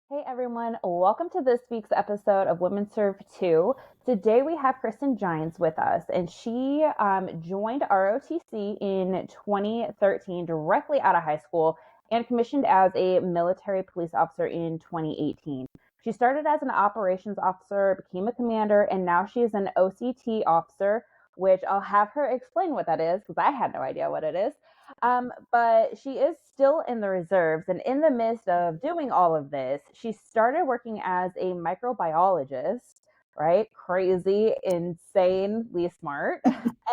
Hey everyone, welcome to this week's episode of Women Serve 2. Today we have Kristen Gines with us, and she joined ROTC in 2013 directly out of high school and commissioned as a military police officer in 2018. She started as an operations officer, became a commander, and now she is an OCT officer, which I'll have her explain what that is because I had no idea what it is. But she is still in the reserves, and in the midst of doing all of this, she started working as a microbiologist, right? Crazy, insanely smart.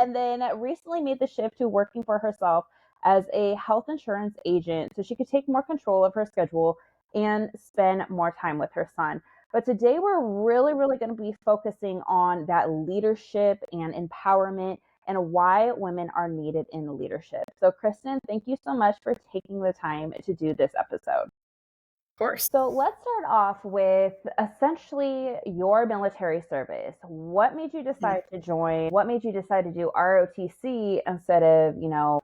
And then recently made the shift to working for herself as a health insurance agent so she could take more control of her schedule and spend more time with her son. But today we're really going to be focusing on that leadership and empowerment and why women are needed in leadership. So, Kristen, thank you so much for taking the time to do this episode. Of course. So, let's start off with essentially your military service. What made you decide to join? What made you decide to do ROTC instead of,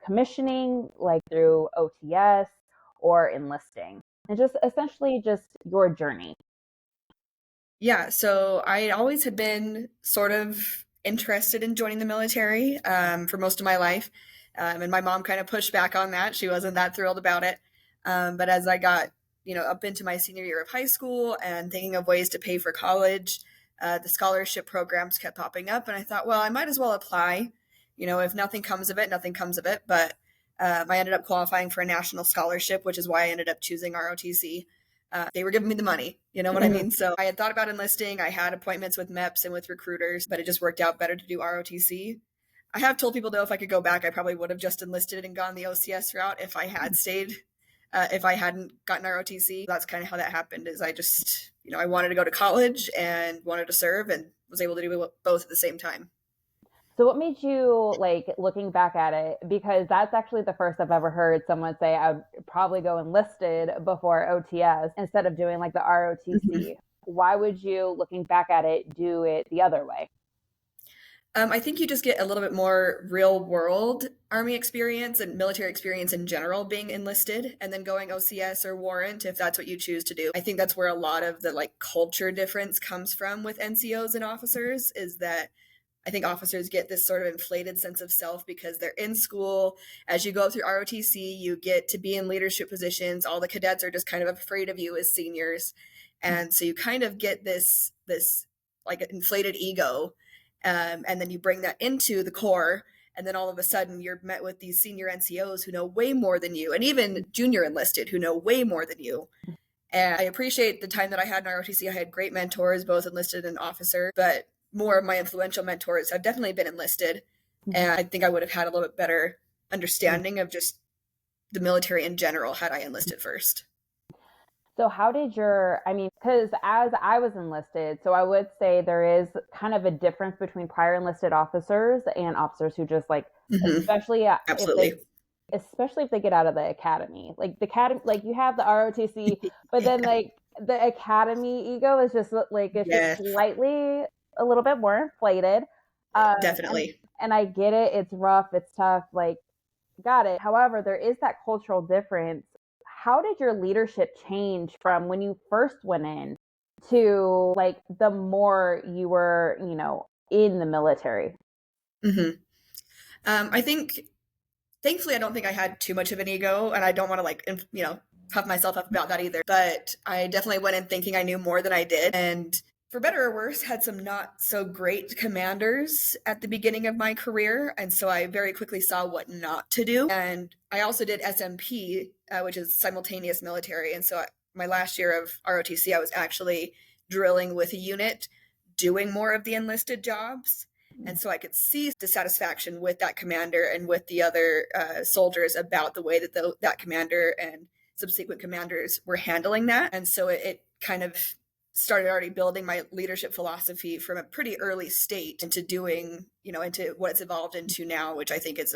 commissioning like through OTS or enlisting? And just essentially just your journey. Yeah, so I always had been sort of interested in joining the military for most of my life. And my mom kind of pushed back on that. She wasn't that thrilled about it. But as I got, up into my senior year of high school and thinking of ways to pay for college, the scholarship programs kept popping up. And I thought, well, I might as well apply. If nothing comes of it, nothing comes of it. But I ended up qualifying for a national scholarship, which is why I ended up choosing ROTC. They were giving me the money, you know what I mean? So I had thought about enlisting. I had appointments with MEPS and with recruiters, but it just worked out better to do ROTC. I have told people, though, if I could go back, I probably would have just enlisted and gone the OCS route if I had stayed, if I hadn't gotten ROTC. That's kind of how that happened is I just, I wanted to go to college and wanted to serve and was able to do both at the same time. So what made you like looking back at it? Because that's actually the first I've ever heard someone say I would probably go enlisted before OTS instead of doing like the ROTC. Why would you, looking back at it, do it the other way? I think you just get a little bit more real world Army experience and military experience in general being enlisted and then going OCS or warrant if that's what you choose to do. I think that's where a lot of the like culture difference comes from with NCOs and officers is that I think officers get this sort of inflated sense of self because they're in school. As you go through ROTC, you get to be in leadership positions. All the cadets are just kind of afraid of you as seniors. And so you kind of get this like inflated ego. And then you bring that into the Corps. And then all of a sudden you're met with these senior NCOs who know way more than you, and even junior enlisted who know way more than you. And I appreciate the time that I had in ROTC. I had great mentors, both enlisted and officer, but more of my influential mentors have definitely been enlisted. And I think I would have had a little bit better understanding of just the military in general had I enlisted first. So how did because as I was enlisted, so I would say there is kind of a difference between prior enlisted officers and officers who just like, Mm-hmm. especially if Absolutely. they especially if they get out of the academy. Like the academy, like you have the ROTC, but then Yeah. like the academy ego is just like it's just Yeah, slightly a little bit more inflated. Um, and definitely. and I get it. It's rough. It's tough. Like got it. However, there is that cultural difference. How did your leadership change from when you first went in to like the more you were, in the military? Mm-hmm. I think thankfully I don't think I had too much of an ego, and I don't want to like puff myself up about that either, but I definitely went in thinking I knew more than I did, and for better or worse had some not so great commanders at the beginning of my career, and so I very quickly saw what not to do. And I also did SMP, which is simultaneous military, and so my last year of ROTC I was actually drilling with a unit doing more of the enlisted jobs. And so I could see dissatisfaction with that commander and with the other soldiers about the way that that commander and subsequent commanders were handling that. And so it kind of started already building my leadership philosophy from a pretty early state into doing, into what it's evolved into now, which I think is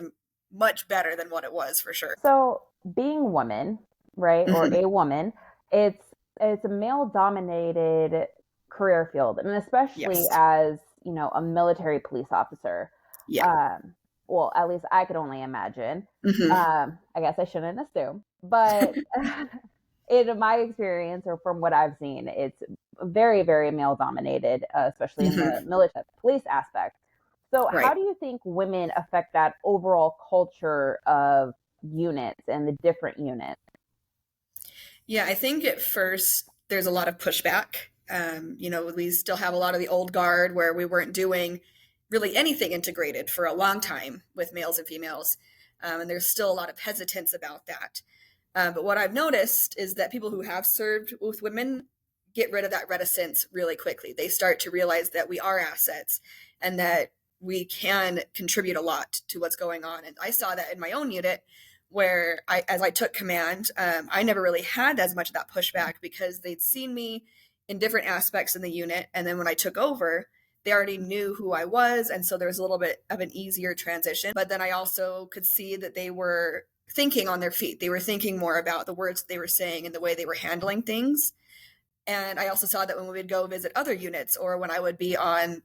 much better than what it was for sure. So being a woman, right, or Mm-hmm. a woman, it's it's a male dominated career field, and especially Yes. as a military police officer. Yeah. Um, well, at least I could only imagine. Mm-hmm. I guess I shouldn't assume, but in my experience, or from what I've seen, it's very, very male dominated, especially in the Hmm. military police aspect. So, how Right. do you think women affect that overall culture of units and the different units? Yeah, I think at first there's a lot of pushback. We still have a lot of the old guard where we weren't doing really anything integrated for a long time with males and females. And there's still a lot of hesitance about that. But what I've noticed is that people who have served with women get rid of that reticence really quickly. They start to realize that we are assets and that we can contribute a lot to what's going on. And I saw that in my own unit where as I took command, I never really had as much of that pushback because they'd seen me in different aspects in the unit. And then when I took over, they already knew who I was. And so there was a little bit of an easier transition. But then I also could see that they were thinking on their feet. They were thinking more about the words they were saying and the way they were handling things. And I also saw that when we would go visit other units or when I would be on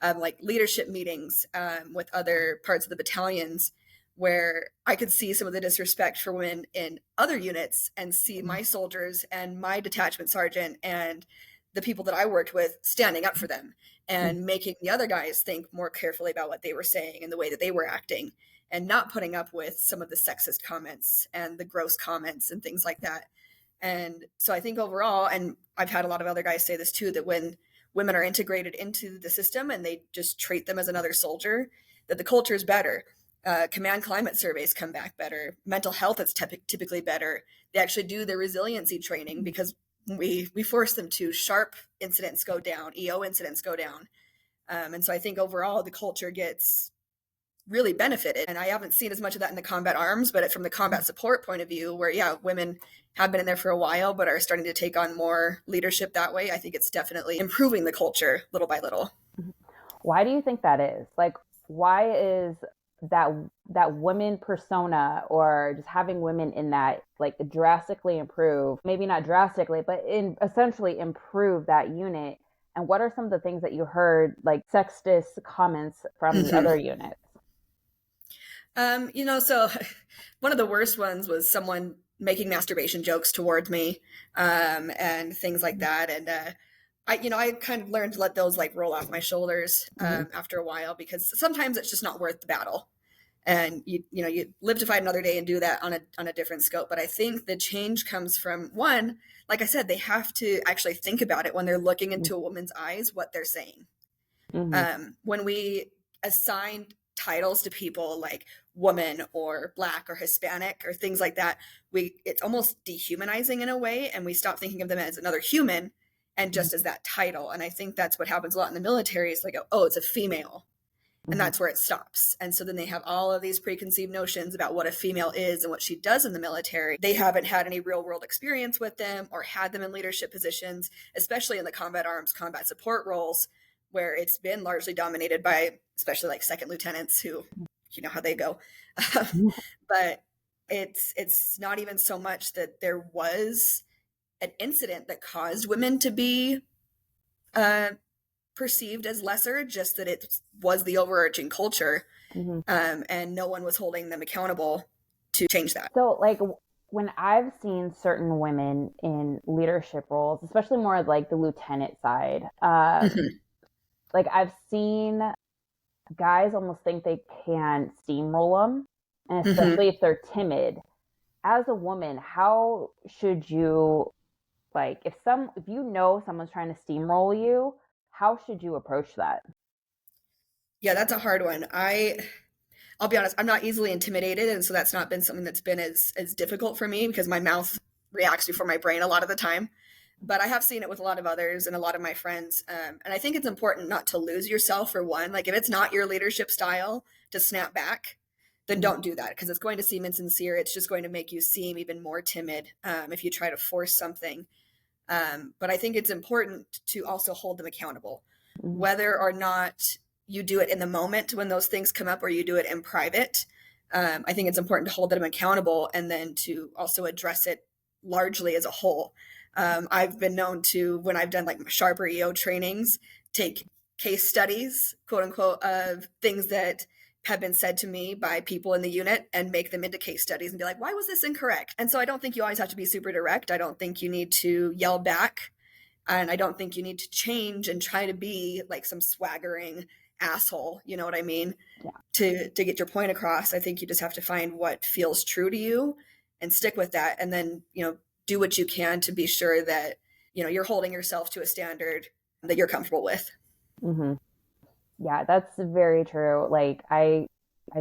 like leadership meetings with other parts of the battalions, where I could see some of the disrespect for women in other units and see my soldiers and my detachment sergeant and the people that I worked with standing up for them and making the other guys think more carefully about what they were saying and the way that they were acting and not putting up with some of the sexist comments and the gross comments and things like that. And so I think overall, and I've had a lot of other guys say this too, that when women are integrated into the system and they just treat them as another soldier, that the culture is better. Command climate surveys come back better. Mental health is typically better. They actually do the resiliency training because we force them to. Sharp incidents go down, EO incidents go down. And so I think overall the culture gets really benefited. And I haven't seen as much of that in the combat arms, but from the combat support point of view, where, yeah, women have been in there for a while, but are starting to take on more leadership that way, I think it's definitely improving the culture little by little. Why do you think that is? Like, why is that that women persona, or just having women in that, like, drastically improve, maybe not drastically, but in essentially improve that unit? And what are some of the things that you heard, like sexist comments from the other Mm-hmm. units? So one of the worst ones was someone making masturbation jokes towards me, and things like that. And I kind of learned to let those like roll off my shoulders Mm-hmm. after a while because sometimes it's just not worth the battle. And you live to fight another day and do that on a different scope. But I think the change comes from one, like I said, they have to actually think about it when they're looking into a woman's eyes, what they're saying. Mm-hmm. When we assign titles to people like woman or black or Hispanic or things like that, it's almost dehumanizing in a way, and we stop thinking of them as another human and just as that title. And I think that's what happens a lot in the military. It's like, oh, it's a female. And Mm-hmm. that's where it stops. And so then they have all of these preconceived notions about what a female is and what she does in the military. They haven't had any real world experience with them or had them in leadership positions, especially in the combat arms, combat support roles, where it's been largely dominated by, especially like second lieutenants who, you know how they go. But it's not even so much that there was an incident that caused women to be uh, perceived as lesser, just that it was the overarching culture, Mm-hmm. and no one was holding them accountable to change that. So, like, when I've seen certain women in leadership roles, especially more like the lieutenant side, Mhm. like, I've seen guys almost think they can steamroll them, and Mhm. especially if they're timid. As a woman, how should you, like, if you know someone's trying to steamroll you, how should you approach that? Yeah, that's a hard one. I'll be honest, I'm not easily intimidated, and so that's not been something that's been as difficult for me because my mouth reacts before my brain a lot of the time. But I have seen it with a lot of others and a lot of my friends, and I think it's important not to lose yourself. For one, like if it's not your leadership style to snap back, then Mm-hmm. don't do that because it's going to seem insincere. It's just going to make you seem even more timid if you try to force something. But I think it's important to also hold them accountable, Mm-hmm. whether or not you do it in the moment when those things come up or you do it in private. I think it's important to hold them accountable and then to also address it largely as a whole. I've been known to, when I've done like sharper EO trainings, take case studies, quote unquote, of things that have been said to me by people in the unit and make them into case studies and be like, why was this incorrect? And so I don't think you always have to be super direct. I don't think you need to yell back. And I don't think you need to change and try to be like some swaggering asshole. You know what I mean? Yeah. To get your point across. I think you just have to find what feels true to you and stick with that. And then, do what you can to be sure that, you're holding yourself to a standard that you're comfortable with. Mm-hmm. Yeah, that's very true. Like I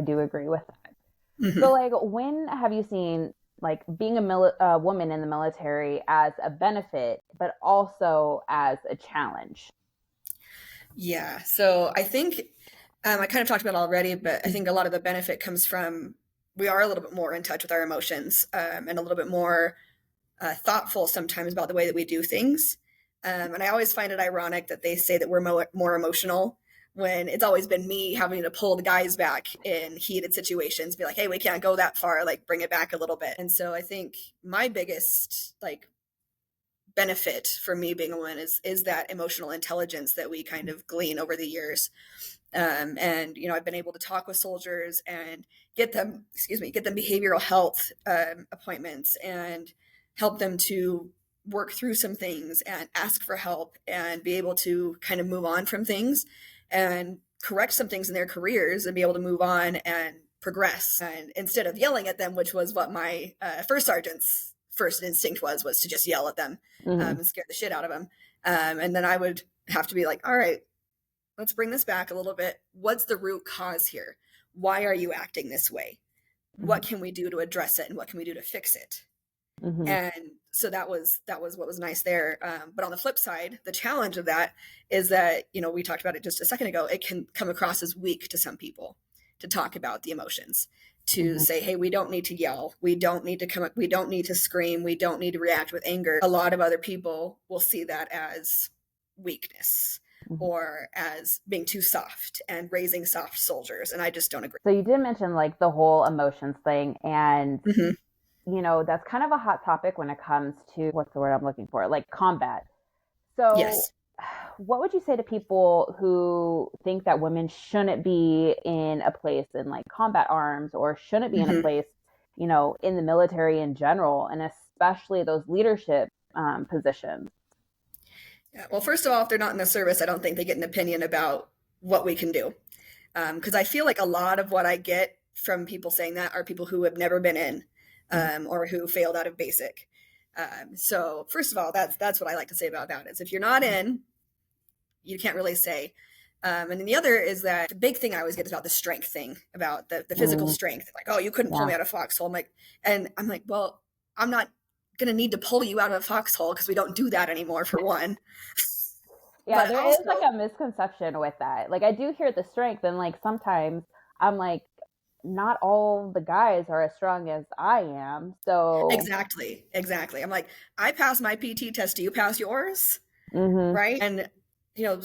do agree with that. Mm-hmm. So like when have you seen like being a woman in the military as a benefit, but also as a challenge? Yeah. So I think I kind of talked about it already, but I think a lot of the benefit comes from we are a little bit more in touch with our emotions and a little bit more thoughtful sometimes about the way that we do things. And I always find it ironic that they say that we're more emotional when it's always been me having to pull the guys back in heated situations, be like, hey, we can't go that far, like bring it back a little bit. And so I think my biggest like benefit for me being a woman is that emotional intelligence that we kind of glean over the years. And I've been able to talk with soldiers and get them behavioral health appointments and help them to work through some things and ask for help and be able to kind of move on from things and correct some things in their careers and be able to move on and progress. And instead of yelling at them, which was what my first sergeant's first instinct was to just yell at them and scare the shit out of them. And then I would have to be like, all right, let's bring this back a little bit. What's the root cause here? Why are you acting this way? What can we do to address it? And what can we do to fix it? Mm-hmm. And so that was what was nice there. But on the flip side, the challenge of that is that, we talked about it just a second ago, it can come across as weak to some people to talk about the emotions, to say, hey, we don't need to yell. We don't need to come up. We don't need to scream. We don't need to react with anger. A lot of other people will see that as weakness or as being too soft and raising soft soldiers. And I just don't agree. So you did mention like the whole emotions thing, and that's kind of a hot topic when it comes to what's the word I'm looking for, like combat. So yes. What would you say to people who think that women shouldn't be in a place in like combat arms or shouldn't be in a place, in the military in general, and especially those leadership positions? Yeah. Well, first of all, if they're not in the service, I don't think they get an opinion about what we can do. Because I feel like a lot of what I get from people saying that are people who have never been in or who failed out of basic. So first of all, that's what I like to say about that is if you're not in, you can't really say. And then the other is that the big thing I always get is about the strength thing, about the physical strength. Like, oh, you couldn't pull me out of a foxhole. I'm like, well, I'm not going to need to pull you out of a foxhole because we don't do that anymore, for one. Yeah, but there is like a misconception with that. Like I do hear the strength, and like sometimes I'm like, not all the guys are as strong as I am. So exactly. I'm like, I passed my PT test. Do you pass yours? Right. And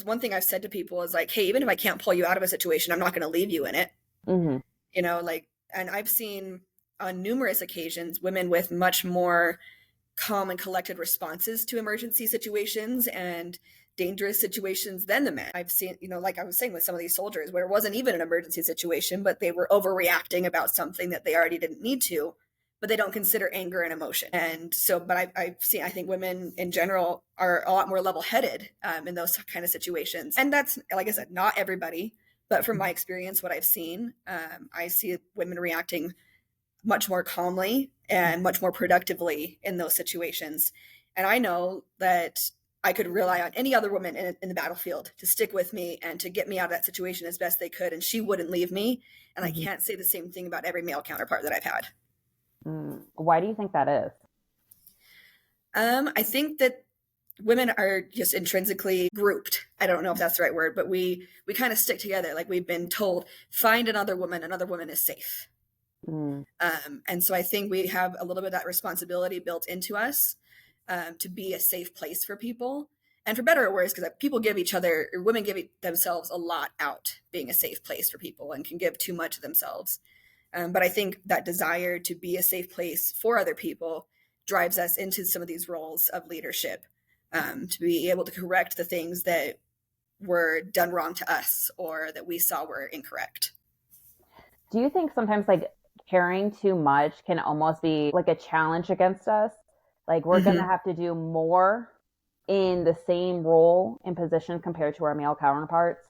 one thing I've said to people is like, hey, even if I can't pull you out of a situation, I'm not going to leave you in it. And I've seen on numerous occasions women with much more calm and collected responses to emergency situations and dangerous situations than the men. I've seen, like I was saying with some of these soldiers where it wasn't even an emergency situation, but they were overreacting about something that they already didn't need to, but they don't consider anger an emotion. And so, but I think women in general are a lot more level-headed in those kind of situations. And that's, like I said, not everybody, but from my experience, what I've seen, I see women reacting much more calmly and much more productively in those situations. And I know that I could rely on any other woman in the battlefield to stick with me and to get me out of that situation as best they could. And she wouldn't leave me. And I can't say the same thing about every male counterpart that I've had. Why do you think that is? I think that women are just intrinsically grouped. I don't know if that's the right word, but we kind of stick together. Like we've been told, find another woman is safe. And so I think we have a little bit of that responsibility built into us to be a safe place for people. And for better or worse, because women give themselves a lot out being a safe place for people and can give too much of themselves. But I think that desire to be a safe place for other people drives us into some of these roles of leadership, to be able to correct the things that were done wrong to us or that we saw were incorrect. Do you think sometimes like caring too much can almost be like a challenge against us? Like we're going to Hmm. have to do more in the same role and position compared to our male counterparts?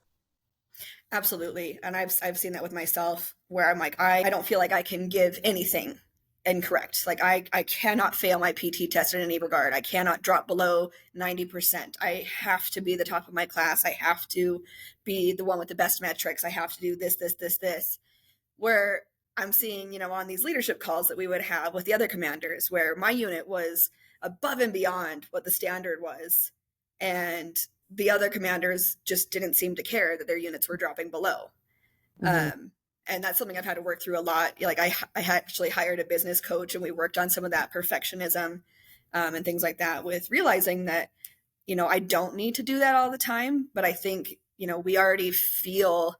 Absolutely. And I've seen that with myself where I'm like, I don't feel like I can give anything incorrect. Like I cannot fail my PT test in any regard. I cannot drop below 90%. I have to be the top of my class. I have to be the one with the best metrics. I have to do this. Where I'm seeing, on these leadership calls that we would have with the other commanders, where my unit was above and beyond what the standard was. And the other commanders just didn't seem to care that their units were dropping below. Hmm. Um, and that's something I've had to work through a lot. Like I actually hired a business coach and we worked on some of that perfectionism and things like that with realizing that, I don't need to do that all the time. But I think, we already feel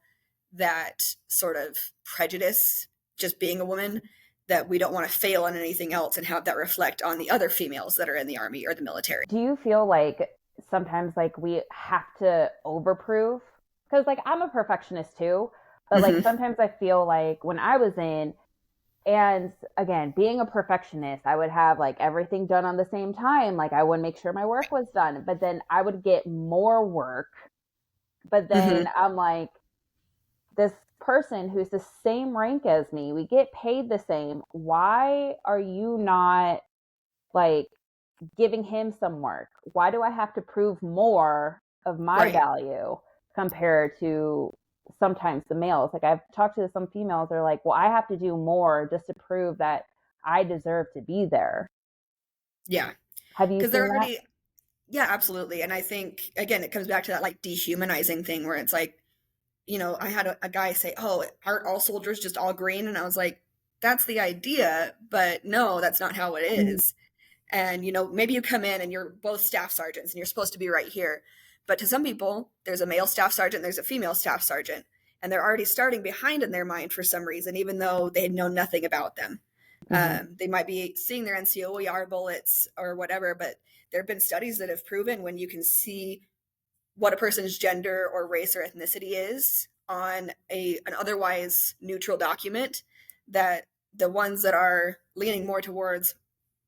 that sort of prejudice just being a woman that we don't want to fail on anything else and have that reflect on the other females that are in the army or the military. Do you feel like sometimes like we have to overprove? Because like I'm a perfectionist too, but like Mm-hmm. sometimes I feel like when I was in, and again, being a perfectionist, I would have like everything done on the same time. Like I would make sure my work was done, but then I would get more work. But then Mm-hmm. I'm like, this person who's the same rank as me, we get paid the same. Why are you not like giving him some work? Why do I have to prove more of my Right. value compared to sometimes the males? Like I've talked to some females, they're like, well, I have to do more just to prove that I deserve to be there. Yeah. Have you Because they're seen that? already, yeah, absolutely. And I think, again, it comes back to that like dehumanizing thing where it's like, I had a guy say, "Oh, aren't all soldiers just all green?" And I was like, "That's the idea, but no, that's not how it Mm-hmm. is." And maybe you come in and you're both staff sergeants and you're supposed to be right here, but to some people, there's a male staff sergeant, there's a female staff sergeant, and they're already starting behind in their mind for some reason, even though they know nothing about them. Mm-hmm. They might be seeing their NCOER bullets or whatever, but there have been studies that have proven when you can see what a person's gender or race or ethnicity is on an otherwise neutral document, that the ones that are leaning more towards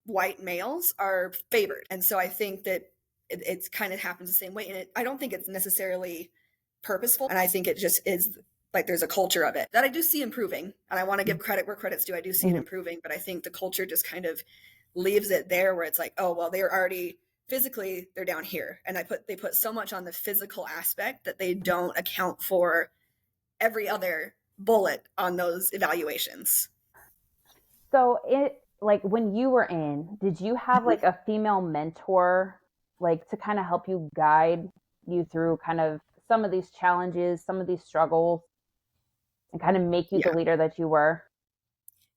white males are favored. And so I think that it's kind of happens the same way. And I don't think it's necessarily purposeful. And I think it just is like there's a culture of it that I do see improving. And I want to give credit where credit's due. I do see it Mm-hmm. improving, but I think the culture just kind of leaves it there where it's like, oh, well, they're already physically they're down here. And they put so much on the physical aspect that they don't account for every other bullet on those evaluations. So it like when you were in, did you have Mhm. like a female mentor like to kind of help you guide you through kind of some of these challenges, some of these struggles and kind of make you the Yeah. leader that you were?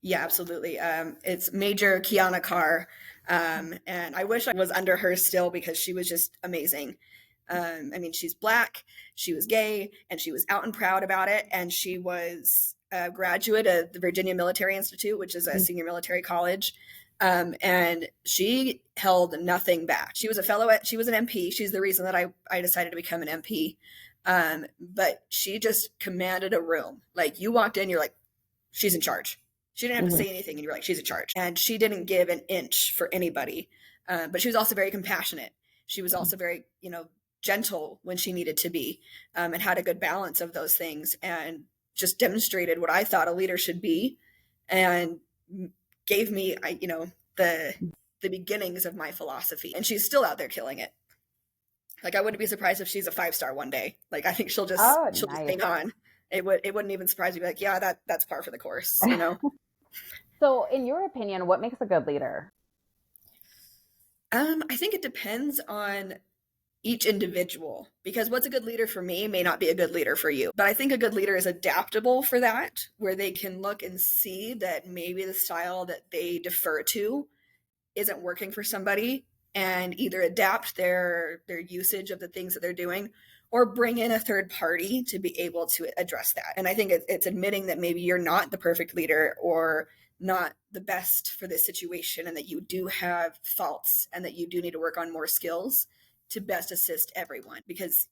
Yeah, absolutely. It's Major Kiana Carr. And I wish I was under her still because she was just amazing. I mean, she's black, she was gay, and she was out and proud about it. And she was a graduate of the Virginia Military Institute, which is a senior military college. And she held nothing back. She was a fellow at, she was an MP. She's the reason that I decided to become an MP. But she just commanded a room. Like you walked in, you're like, she's in charge. She didn't have to Mm-hmm. say anything, and you're like, she's in charge. And she didn't give an inch for anybody. But she was also very compassionate. She was also very, gentle when she needed to be, and had a good balance of those things, and just demonstrated what I thought a leader should be, and gave me, the the beginnings of my philosophy. And she's still out there killing it. Like I wouldn't be surprised if she's a 5-star one day. Like I think Oh, she'll just nice. hang on. It wouldn't even surprise me. Like yeah, that's par for the course. So, in your opinion, what makes a good leader? I think it depends on each individual because what's a good leader for me may not be a good leader for you. But I think a good leader is adaptable for that, where they can look and see that maybe the style that they defer to isn't working for somebody and either adapt their usage of the things that they're doing or bring in a third party to be able to address that. And I think it's admitting that maybe you're not the perfect leader or not the best for this situation and that you do have faults and that you do need to work on more skills to best assist everyone because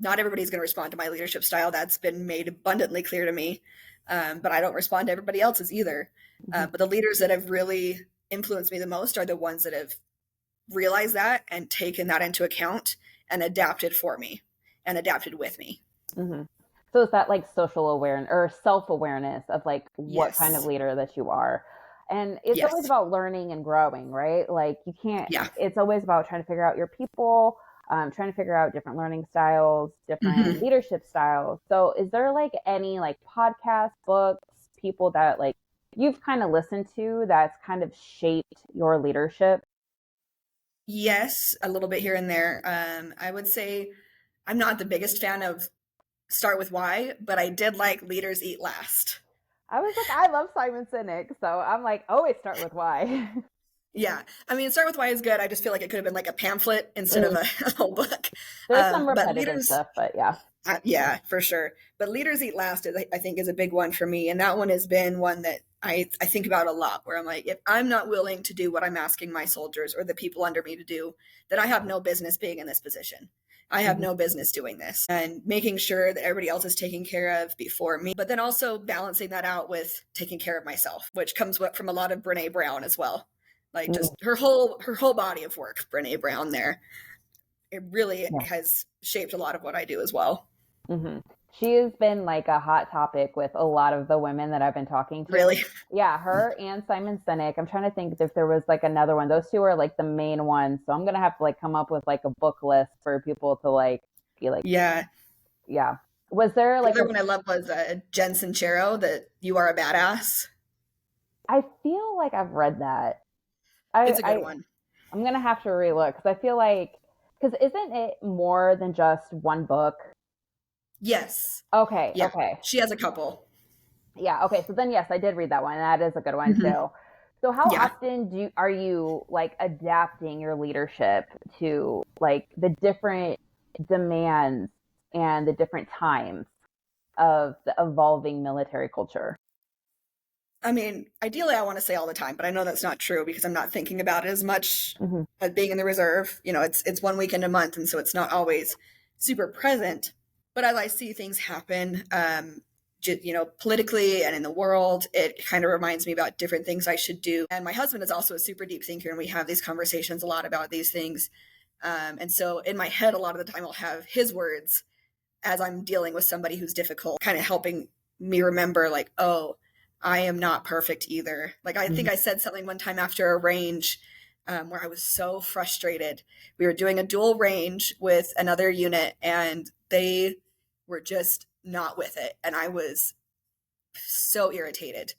not everybody's going to respond to my leadership style. That's been made abundantly clear to me. but I don't respond to everybody else's either. Hmm. But the leaders that have really influenced me the most are the ones that have realized that and taken that into account and adapted for me and adapted with me. Hmm. So is that like social awareness or self-awareness of like what kind of Yes. leader that you are? And it's always Yes. about learning and growing, right? Like you can't, Yeah. it's always about trying to figure out your people, trying to figure out different learning styles, different Hmm. leadership styles. So is there like any like podcast, books, people that like you've kind of listened to that's kind of shaped your leadership? Yes, a little bit here and there. I would say I'm not the biggest fan of Start with Why, but I did like Leaders Eat Last. I was like, I love Simon Sinek, so I'm like, always start with why. Yeah, I mean, Start with Why is good. I just feel like it could have been like a pamphlet instead of a whole book. There's some But repetitive Leaders, stuff, but yeah. yeah, for sure. But Leaders Eat Last, I think, is a big one for me. And that one has been one that I think about a lot, where I'm like, if I'm not willing to do what I'm asking my soldiers or the people under me to do, then I have no business being in this position. I have Mhm. no business doing this, and making sure that everybody else is taken care of before me, but then also balancing that out with taking care of myself, which comes from a lot of Brene Brown as well. Like Mm, just her whole body of work, Brene Brown there. It really yeah. has shaped a lot of what I do as well. Hmm. She has been like a hot topic with a lot of the women that I've been talking to. Really. Yeah, her and Simon Sinek. I'm trying to think if there was like another one. Those two are like the main ones. So I'm gonna have to like come up with like a book list for people to like be like, Yeah. yeah. Was there The like other a? one I love was Jen Sincero, that You Are a Badass. I feel like I've read that. It's a good I one. I'm gonna have to relook because I feel like because isn't it more than just one book? Yes. Okay, Yeah. okay. She has a couple. Yeah, okay. So then yes, I did read that one. That is a good one Hmm. too. So how Yeah. often are you like adapting your leadership to like the different demands and the different times of the evolving military culture? I mean, ideally, I want to say all the time, but I know that's not true because I'm not thinking about it as much Hmm. as being in the reserve. It's one weekend a month, and so it's not always super present. But as I see things happen, politically and in the world, it kind of reminds me about different things I should do. And my husband is also a super deep thinker, and we have these conversations a lot about these things. And so in my head, a lot of the time, I'll have his words as I'm dealing with somebody who's difficult, kind of helping me remember, like, oh, I am not perfect either. Like, I think Hmm. I said something one time after a range where I was so frustrated. We were doing a dual range with another unit, and they were just not with it. And I was so irritated.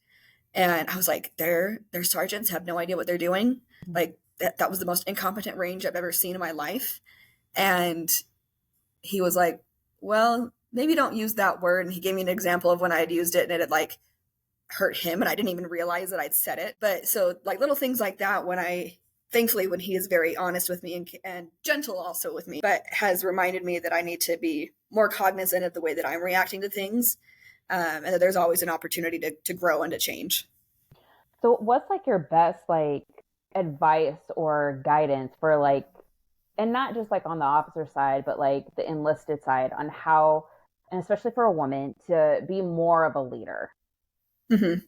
And I was like, their sergeants have no idea what they're doing. Like, that was the most incompetent range I've ever seen in my life. And he was like, well, maybe don't use that word. And he gave me an example of when I had used it and it had like hurt him. And I didn't even realize that I'd said it. But so, like, little things like that, thankfully, when he is very honest with me and gentle also with me, but has reminded me that I need to be more cognizant of the way that I'm reacting to things. And that there's always an opportunity to grow and to change. So what's like your best like advice or guidance for like and not just like on the officer side, but like the enlisted side on how and especially for a woman to be more of a leader? Mm-hmm.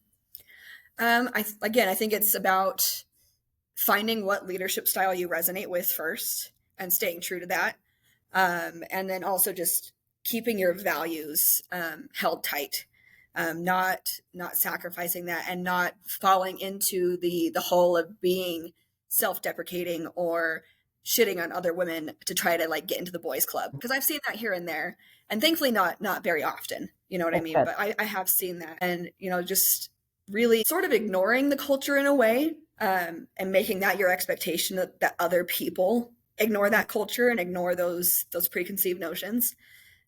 I think it's about finding what leadership style you resonate with first and staying true to that. And then also just keeping your values held tight, not sacrificing that, and not falling into the hole of being self-deprecating or shitting on other women to try to like get into the boys club, because I've seen that here and there, and thankfully not very often, you know what I That's mean, good. but I have seen that. And just really sort of ignoring the culture in a way, and making that your expectation that other people ignore that culture and ignore those preconceived notions,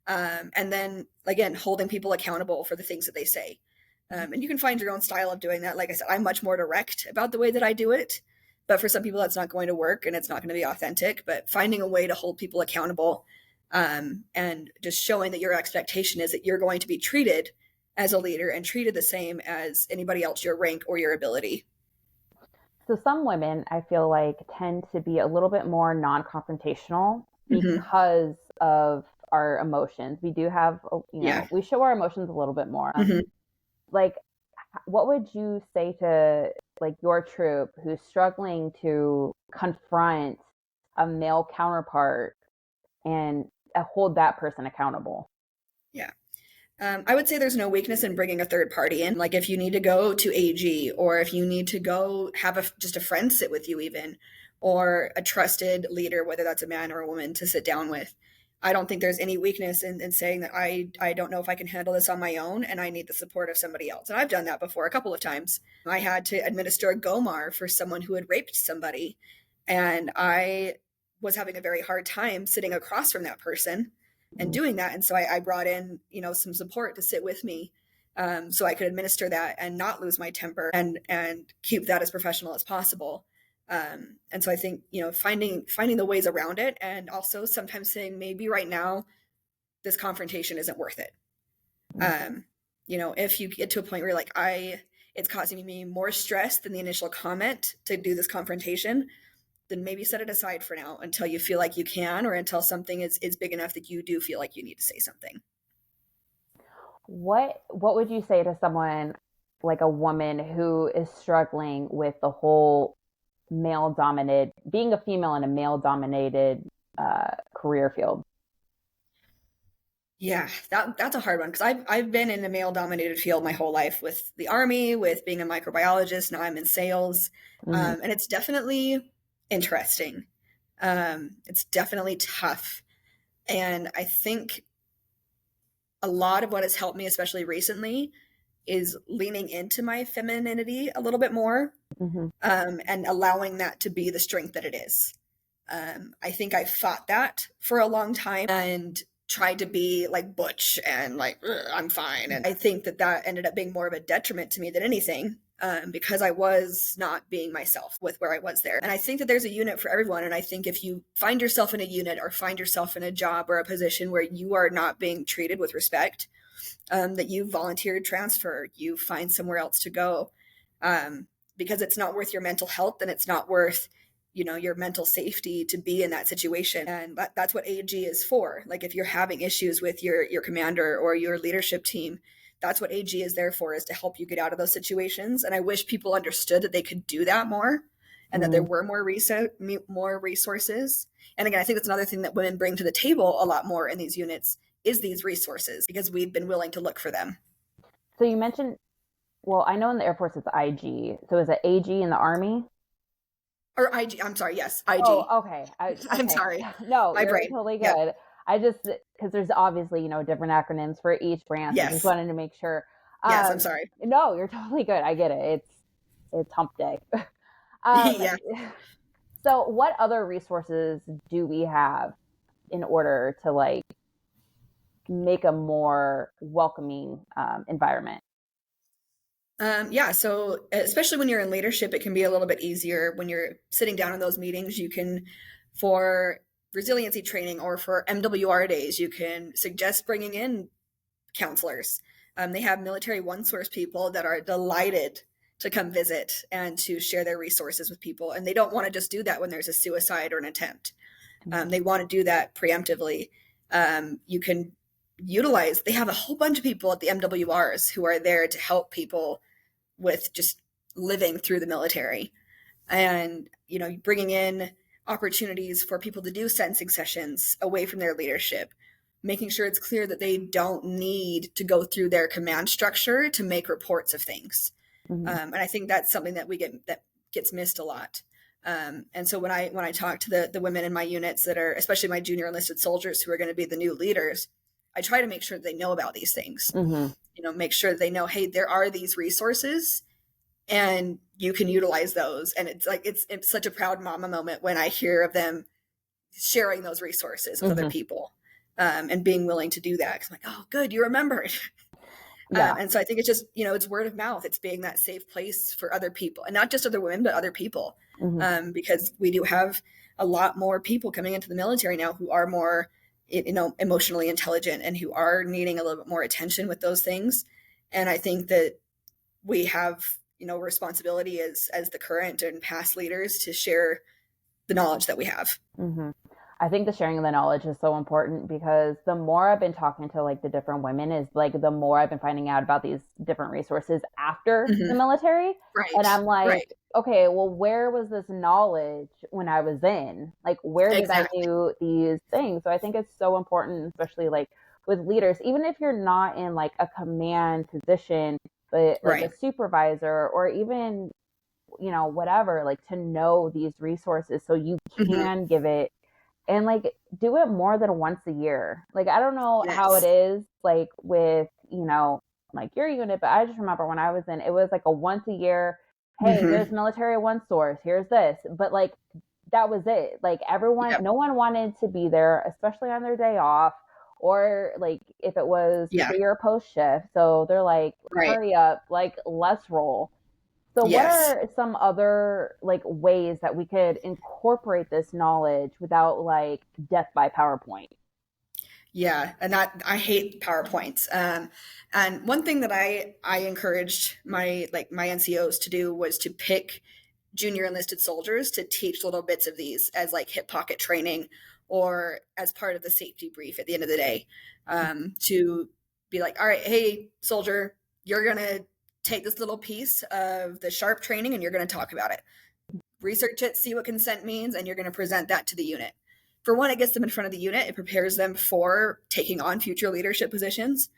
and then again holding people accountable for the things that they say. And you can find your own style of doing that. Like I said, I'm much more direct about the way that I do it, but for some people that's not going to work and it's not going to be authentic. But finding a way to hold people accountable, and just showing that your expectation is that you're going to be treated as a leader and treated the same as anybody else your rank or your ability. So some women I feel like tend to be a little bit more non-confrontational Mm-hmm. because of our emotions. We do have, Yeah. we show our emotions a little bit more. Mm-hmm. like, what would you say to like your troop who's struggling to confront a male counterpart and hold that person accountable? Yeah. I would say there's no weakness in bringing a third party in. Like if you need to go to AG, or if you need to go have just a friend sit with you, even, or a trusted leader, whether that's a man or a woman, to sit down with. I don't think there's any weakness in saying that I don't know if I can handle this on my own and I need the support of somebody else. And I've done that before a couple of times. I had to administer a GOMAR for someone who had raped somebody, and I was having a very hard time sitting across from that person and Mm-hmm. doing that. And so I brought in, some support to sit with me, so I could administer that and not lose my temper and keep that as professional as possible. And so I think, finding the ways around it, and also sometimes saying maybe right now this confrontation isn't worth it. Um, if you get to a point where you're like, it's causing me more stress than the initial comment to do this confrontation, then maybe set it aside for now until you feel like you can, or until something is big enough that you do feel like you need to say something. What would you say to someone like a woman who is struggling with the whole male dominated, being a female in a male dominated career field? Yeah, that's a hard one, because I've been in a male dominated field my whole life, with the army, with being a microbiologist. Now I'm in sales, Mm-hmm. and it's definitely interesting. It's definitely tough, and I think a lot of what has helped me, especially recently, is leaning into my femininity a little bit more, Mm-hmm. and allowing that to be the strength that it is. I think I fought that for a long time and tried to be like butch and like, I'm fine. And I think that ended up being more of a detriment to me than anything, because I was not being myself with where I was there. And I think that there's a unit for everyone. And I think if you find yourself in a unit, or find yourself in a job or a position where you are not being treated with respect, that you volunteer to transfer, you find somewhere else to go, because it's not worth your mental health, and it's not worth your mental safety to be in that situation. And that's what AG is for. Like if you're having issues with your commander or your leadership team, that's what AG is there for, is to help you get out of those situations. And I wish people understood that they could do that more, and that there Mm-hmm. were more resources. And again, I think that's another thing that women bring to the table a lot more in these units, is these resources, because we've been willing to look for them. So you mentioned, well, I know in the Air Force it's IG. So is it AG in the Army? Or IG, I'm sorry, yes, Oh, IG. okay. I'm Okay. sorry, No, my you're brain. totally Yep. good. I just, because there's obviously, different acronyms for each branch. I just Yes. wanted to make sure. Yes, I'm sorry. No, you're totally good. I get it. It's hump day. Um, Yeah. so what other resources do we have in order to like make a more welcoming environment? Yeah, so especially when you're in leadership, it can be a little bit easier when you're sitting down in those meetings. You can, for resiliency training or for MWR days, you can suggest bringing in counselors. They have military one source people that are delighted to come visit and to share their resources with people. And they don't want to just do that when there's a suicide or an attempt. Mm-hmm. They want to do that preemptively. You can utilize, they have a whole bunch of people at the MWRs who are there to help people with just living through the military, and bringing in opportunities for people to do sensing sessions away from their leadership, making sure it's clear that they don't need to go through their command structure to make reports of things. Mm-hmm. And I think that's something that gets missed a lot. And so when I talk to the women in my units, that are especially my junior enlisted soldiers who are going to be the new leaders, I try to make sure that they know about these things. Mm-hmm. Make sure that they know, hey, there are these resources and you can utilize those. And it's like it's such a proud mama moment when I hear of them sharing those resources with other Mm-hmm. people, and being willing to do that. Because I'm like, oh, good, you remembered. Yeah. And so I think it's just, it's word of mouth. It's being that safe place for other people, and not just other women, but other people. Mm-hmm. Because we do have a lot more people coming into the military now who are more, emotionally intelligent, and who are needing a little bit more attention with those things. And I think that we have, responsibility as the current and past leaders to share the knowledge that we have. Mm-hmm. I think the sharing of the knowledge is so important because the more I've been talking to like the different women is like the more I've been finding out about these different resources after the Hmm. military. And Right. I'm like, Right. okay, well, where was this knowledge when I was in? Like, where did I Exactly. knew these things? So I think it's so important, especially like with leaders, even if you're not in like a command position, but like a Right. supervisor or even, whatever, like to know these resources so you Hmm. can give it and like do it more than once a year. Like I don't know how it Yes. is like with, like your unit, but I just remember when I was in, it was like a once a year, hey, Hmm. here's military one source, here's this. But like that was it. Like everyone, Yep. no one wanted to be there, especially on their day off or like if it was Yeah. pre or post shift. So they're like, Right. hurry up, like let's roll. So what Yes. are some other like ways that we could incorporate this knowledge without like death by PowerPoint? Yeah, and that I hate PowerPoints. And one thing that I encouraged my NCOs to do was to pick junior enlisted soldiers to teach little bits of these as like hip pocket training or as part of the safety brief at the end of the day. To be like, all right, hey soldier, you're gonna take this little piece of the sharp training and you're gonna talk about it, research it, see what consent means, and you're going to present that to the unit. For one, it gets them in front of the unit, it prepares them for taking on future leadership positions.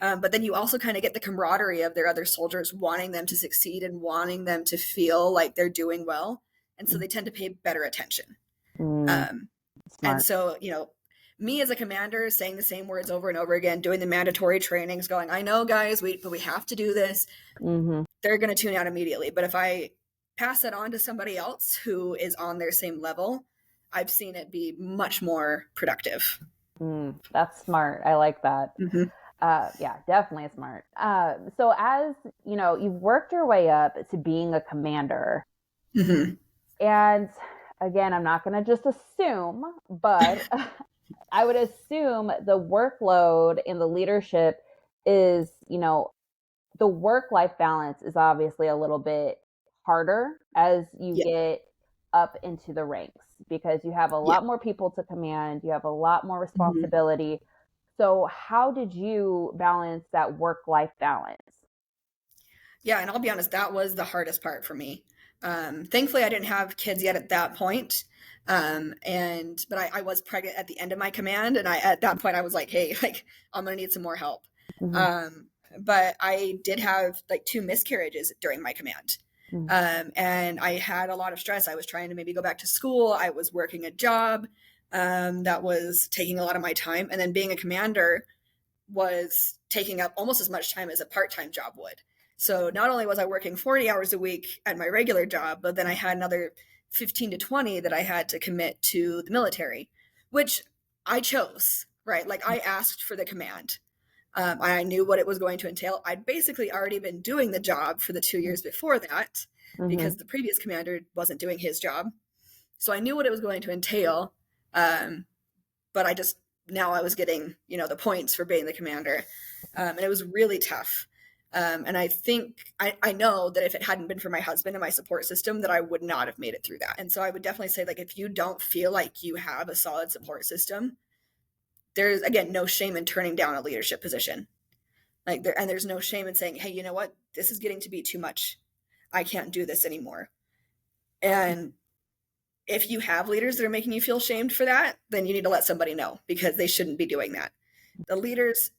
But then you also kind of get the camaraderie of their other soldiers wanting them to succeed and wanting them to feel like they're doing well. And so they tend to pay better attention. Mm, Um, and smart. so, me as a commander saying the same words over and over again, doing the mandatory trainings, going, I know, guys, but we have to do this, Mm-hmm. they're going to tune out immediately. But if I pass that on to somebody else who is on their same level, I've seen it be much more productive. That's smart. I like that. Hmm. Yeah, definitely smart. So as you've worked your way up to being a commander, Hmm. and again, I'm not going to just assume, but I would assume the workload in the leadership is, the work life balance is obviously a little bit harder as you Yeah. get up into the ranks because you have a Yeah. lot more people to command, you have a lot more Hmm. responsibility. So, how did you balance that work life balance? Yeah. And I'll be honest, that was the hardest part for me. Thankfully, I didn't have kids yet at that point. But I was pregnant at the end of my command. And at that point, I was like, hey, like, I'm going to need some more help. Mm-hmm. But I did have like two miscarriages during my command. And I had a lot of stress. I was trying to maybe go back to school. I was working a job that was taking a lot of my time. And then being a commander was taking up almost as much time as a part time job would. So not only was I working 40 hours a week at my regular job, but then I had another 15 to 20 that I had to commit to the military, which I chose, right? Like I asked for the command. I knew what it was going to entail. I'd basically already been doing the job for the 2 years before that Mm-hmm. because the previous commander wasn't doing his job. So I knew what it was going to entail. Um, but I just, now I was getting, the points for being the commander. And it was really tough. And I think, I know that if it hadn't been for my husband and my support system, that I would not have made it through that. And so I would definitely say, like, if you don't feel like you have a solid support system, there's, again, no shame in turning down a leadership position. There's no shame in saying, hey, you know what? This is getting to be too much. I can't do this anymore. And if you have leaders that are making you feel shamed for that, then you need to let somebody know because they shouldn't be doing that. The leaders,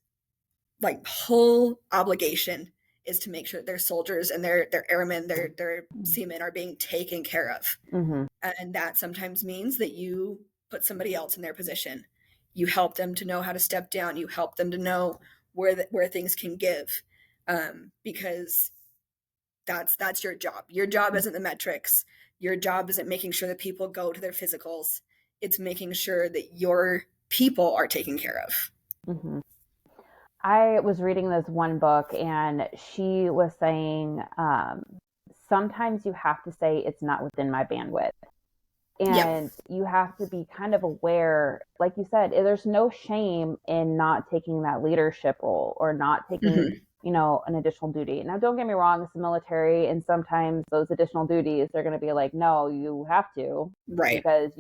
like, whole obligation is to make sure their soldiers and their airmen, their seamen are being taken care of. Mm-hmm. And that sometimes means that you put somebody else in their position. You help them to know how to step down. You help them to know where things can give, because that's your job. Your job isn't the metrics. Your job isn't making sure that people go to their physicals. It's making sure that your people are taken care of. Mm-hmm. I was reading this one book and she was saying sometimes you have to say it's not within my bandwidth. Yep. And you have to be kind of aware, like you said, there's no shame in not taking that leadership role or not taking, Hmm. an additional duty. Now, don't get me wrong, it's the military, and sometimes those additional duties, they're going to be like, no, you have to, Right. because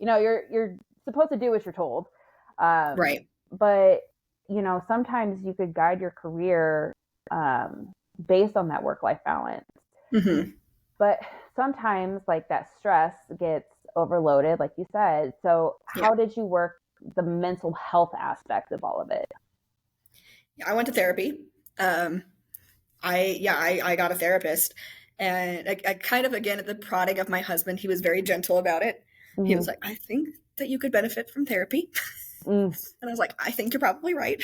you're supposed to do what you're told. Um, Right. but sometimes you could guide your career based on that work-life balance. Hmm. But sometimes like that stress gets overloaded, like you said. So Yeah. how did you work the mental health aspect of all of it? I went to therapy. Um, I got a therapist, and I kind of, again, at the prodding of my husband, he was very gentle about it. He Mm-hmm. was like, I think that you could benefit from therapy. Mm-hmm. And I was like, I think you're probably right.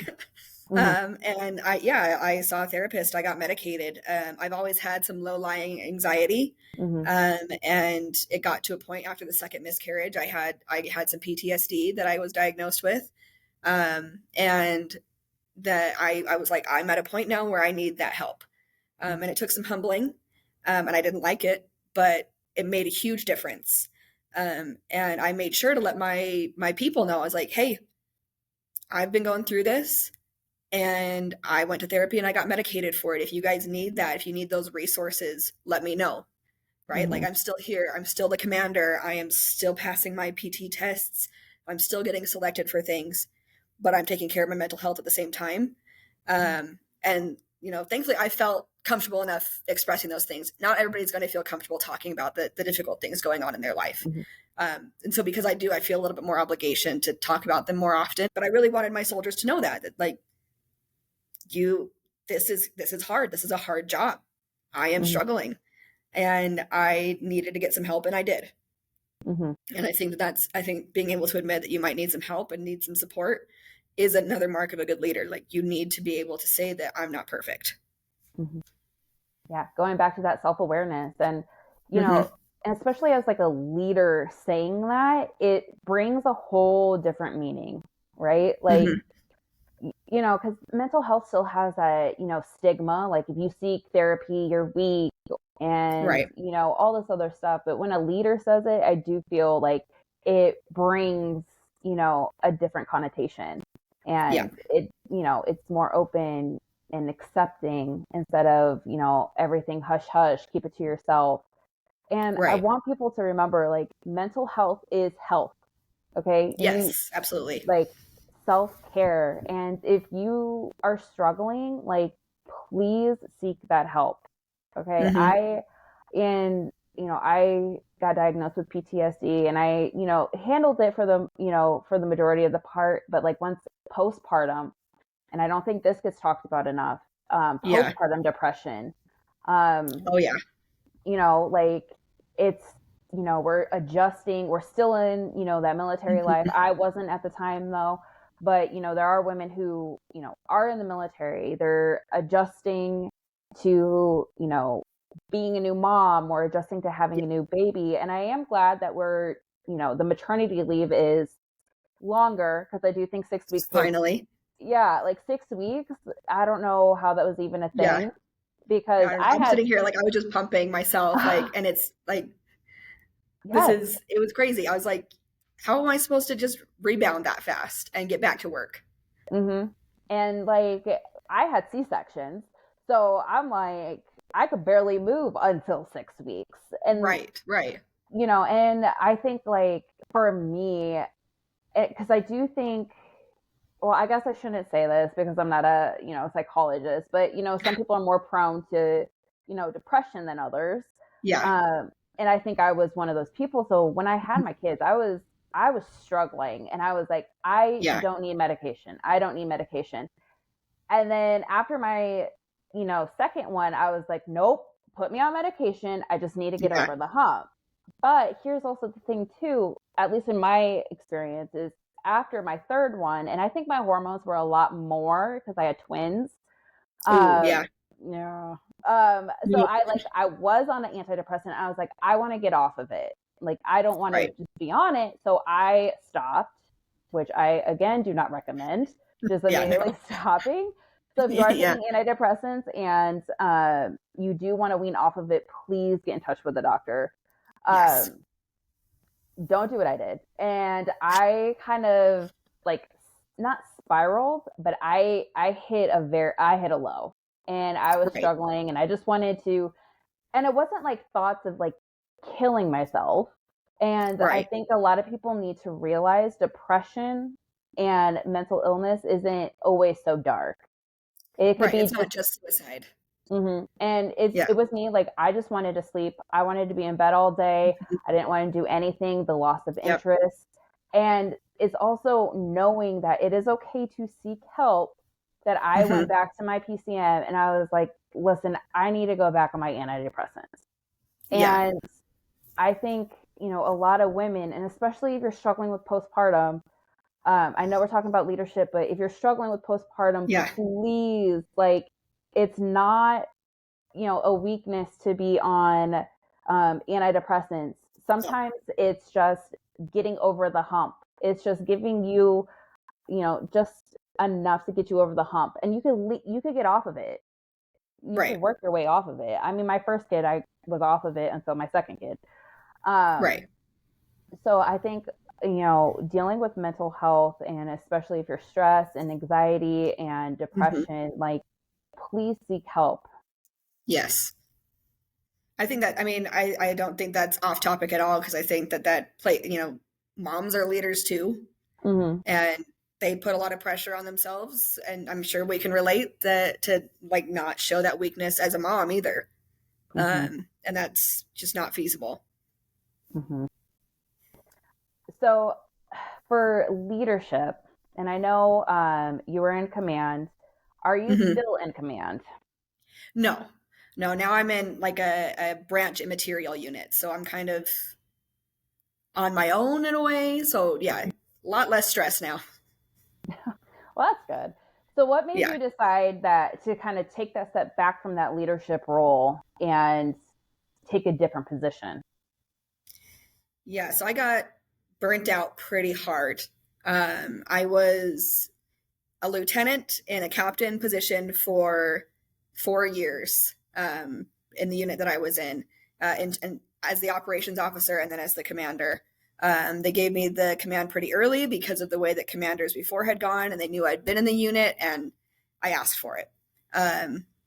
Mm-hmm. And I saw a therapist. I got medicated. I've always had some low-lying anxiety. Mm-hmm. And it got to a point after the second miscarriage, I had some PTSD that I was diagnosed with. And that I was like, I'm at a point now where I need that help. And it took some humbling, and I didn't like it, but it made a huge difference. And I made sure to let my people know. I was like, hey, I've been going through this, and I went to therapy and I got medicated for it. If you guys need that, if you need those resources, let me know. Right? Mm-hmm. Like, I'm still here. I'm still the commander. I am still passing my PT tests. I'm still getting selected for things, but I'm taking care of my mental health at the same time. And thankfully, I felt comfortable enough expressing those things. Not everybody's going to feel comfortable talking about the difficult things going on in their life. Mm-hmm. And so because I do, I feel a little bit more obligation to talk about them more often. But I really wanted my soldiers to know that like, this is hard. This is a hard job. I am Mm-hmm. struggling, and I needed to get some help, and I did. Mm-hmm. And I think being able to admit that you might need some help and need some support is another mark of a good leader. Like, you need to be able to say that I'm not perfect. Mm-hmm. Yeah, going back to that self-awareness, and you know Hmm. and especially as like a leader saying that, it brings a whole different meaning, right? Like, Hmm. because mental health still has a stigma, like if you seek therapy you're weak, and Right. all this other stuff. But when a leader says it, I do feel like it brings a different connotation, Yeah. and it's more open and accepting, instead of everything hush hush, keep it to yourself. And I Right. want people to remember, like, mental health is health. Okay, you Yes, absolutely. like self-care, and if you are struggling, like, please seek that help. Okay, Hmm. and I got diagnosed with PTSD, and I handled it for the majority of the part. But like, once postpartum, and I don't think this gets talked about enough, Yeah. postpartum depression, um Oh, yeah. like, it's we're adjusting, we're still in that military life. Hmm. I wasn't at the time, though. But there are women who are in the military, they're adjusting to being a new mom, or adjusting to having Yeah. a new baby. And I am glad that we're the maternity leave is longer, because I do think 6 weeks was, Finally. yeah, like 6 weeks. I don't know how that was even a Yeah. thing, because Yeah. I I'm had sitting here like I was just pumping myself, like, and it's like, yes. it was crazy. I was like, how am I supposed to just rebound that fast and get back to work? Hmm. And like, I had C-sections, so I'm like, I could barely move until 6 weeks. And Right. Right. and I think, like, for me, because I do think, well, I guess I shouldn't say this because I'm not a psychologist, but some people are more prone to depression than others. Yeah. um and I think I was one of those people. So when I had my kids, I was struggling, and I was like, I Yeah. don't need medication, I don't need medication. And then after my second one, I was like, nope, put me on medication, I just need to get Yeah. over the hump. But here's also the thing too, at least in my experience, is after my third one, and I think my hormones were a lot more because I had twins. Oh, um yeah. yeah. So No. I was on an antidepressant. I was like, I want to get off of it. Like, I don't want to Right. just be on it. So I stopped, which I again do not recommend, just Yeah. immediately No. stopping. So if you are Yeah. taking antidepressants, and you do want to wean off of it, please get in touch with a doctor. Yes. Um, don't do what I did. And I kind of, like, not spiraled, but I hit a low, and I was Right. struggling, and I just wanted to, and it wasn't like thoughts of like killing myself. And I Right. think a lot of people need to realize depression and mental illness isn't always so dark. It could Right. be It's just not just suicide. And Yeah. it was me, like, I just wanted to sleep. I wanted to be in bed all day. I didn't want to do anything, the loss of Yep. interest. And it's also knowing that it is okay to seek help. That I went Hmm. back to my PCM and I was like, listen, I need to go back on my antidepressants. Yeah. And I think, a lot of women, and especially if you're struggling with postpartum, I know we're talking about leadership, but if you're struggling with postpartum, Yeah. please, like, it's not, a weakness to be on antidepressants. No. Sometimes it's just getting over the hump. It's just giving you, just enough to get you over the hump, and you could get off of it. You could Right. work your way off of it. I mean, my first kid, I was off of it until my second kid. Um, Right. so I think, dealing with mental health, and especially if you're stressed and anxiety and Hmm. depression, like, please seek help. Yes. I think that, I mean, I don't think that's off topic at all because I think that play, moms are leaders too. Hmm. And they put a lot of pressure on themselves. And I'm sure we can relate that to like not show that weakness as a mom either. Hmm. And that's just not feasible. Hmm. So, for leadership, and I know you were in command. Are you Hmm. still in command? No, no, now I'm in like a branch immaterial unit. So I'm kind of on my own in a way. So yeah, a lot less stress now. Well, that's good. So, what made Yeah. you decide that to kind of take that step back from that leadership role and take a different position? Yeah. So I got burnt out pretty hard. I was a lieutenant in a captain position for 4 years in the unit that I was in, and as the operations officer and then as the commander. They gave me the command pretty early because of the way that commanders before had gone, and they knew I'd been in the unit, and I asked for it,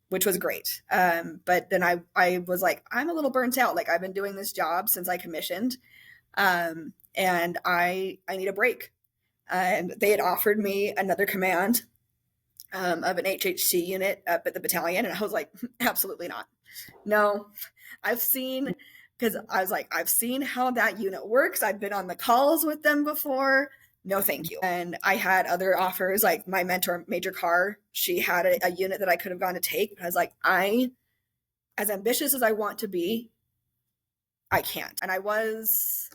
which was great. But then I was like, I'm a little burnt out. Like I've been doing this job since I commissioned, and I need a break. And they had offered me another command of an HHC unit up at the battalion. And I was like, absolutely not. No, I've seen, because I was like, I've seen how that unit works. I've been on the calls with them before. No, thank you. And I had other offers, like my mentor, Major Carr, she had a unit that I could have gone to take. But I was like, as ambitious as I want to be, I can't. And I was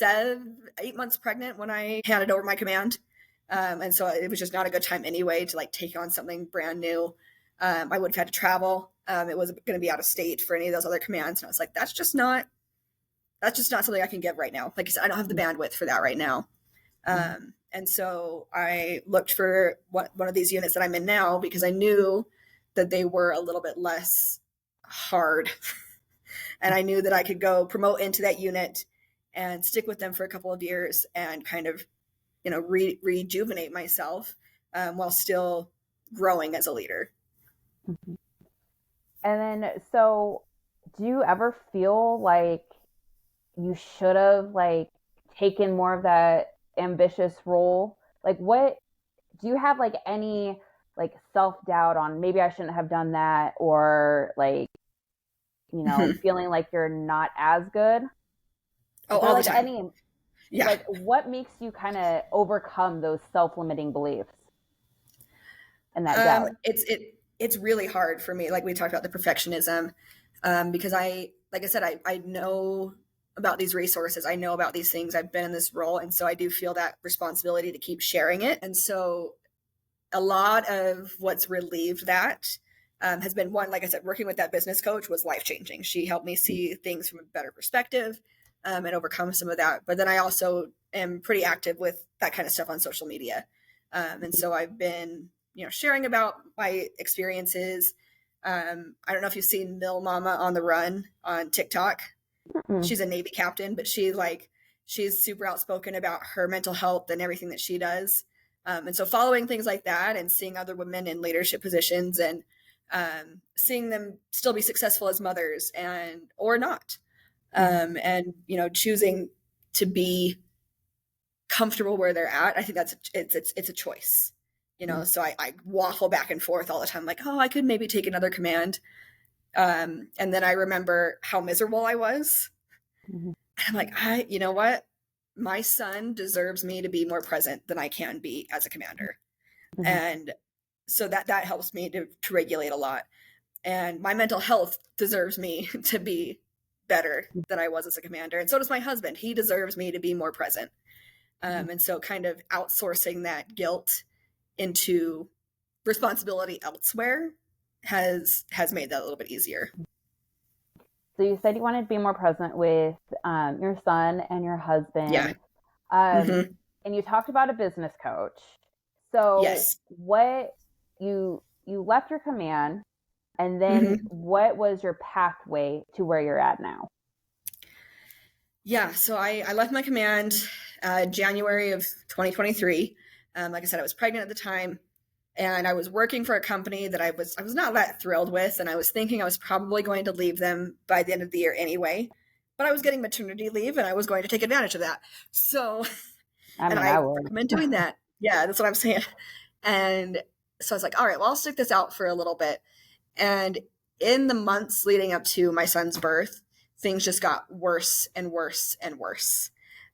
8 months pregnant when I handed over my command. And so it was just not a good time anyway to like take on something brand new. I would have had to travel. It was going to be out of state for any of those other commands. And I was like, that's just not something I can give right now. Like I said, I don't have the bandwidth for that right now. And so I looked for one of these units that I'm in now because I knew that they were a little bit less hard. And I knew that I could go promote into that unit and stick with them for a couple of years and kind of, rejuvenate myself while still growing as a leader. Mhm. And then, so do you ever feel like you should have, like, taken more of that ambitious role? Like, what do you have, like, any, like, self-doubt on maybe I shouldn't have done that, or like, feeling like you're not as good? Oh, Is there all the like time. any, Yeah. like, what makes you kind of overcome those self-limiting beliefs and that doubt? It's really hard for me. Like we talked about the perfectionism, because like I said, I know about these resources. I know about these things. I've been in this role. And so I do feel that responsibility to keep sharing it. And so a lot of what's relieved that has been one, like I said, working with that business coach was life changing. She helped me see things from a better perspective and overcome some of that. But then I also am pretty active with that kind of stuff on social media. And so I've been, sharing about my experiences. I don't know if you've seen Mill Mama on the Run on TikTok. Mm-mm. She's a Navy captain, but she's super outspoken about her mental health and everything that she does. And so following things like that and seeing other women in leadership positions and seeing them still be successful as mothers and or not, Mhm. And choosing to be comfortable where they're at. I think it's a choice. Mhm. So I waffle back and forth all the time, like, oh, I could maybe take another command. And then I remember how miserable I was. Mhm. And I'm like, you know what? My son deserves me to be more present than I can be as a commander. Mhm. And so that helps me to regulate a lot. And my mental health deserves me to be better than I was as a commander. And so does my husband. He deserves me to be more present. Mhm. And so kind of outsourcing that guilt into responsibility elsewhere has made that a little bit easier. So you said you wanted to be more present with your son and your Yeah. husband, um, Hmm. and you talked about a business coach. So Yes. what you left your command, and then Hmm. what was your pathway to where you're at now? Yeah. So I left my command January of 2023. Like I said, I was pregnant at the time, and I was working for a company that I was not that thrilled with, and I was thinking I was probably going to leave them by the end of the year anyway. But I was getting maternity leave, and I was going to take advantage of that. So, I and mean, I I would. recommend doing that. Yeah, that's what I'm saying. And so I was like, all right, well, I'll stick this out for a little bit. And in the months leading up to my son's birth, things just got worse and worse and worse.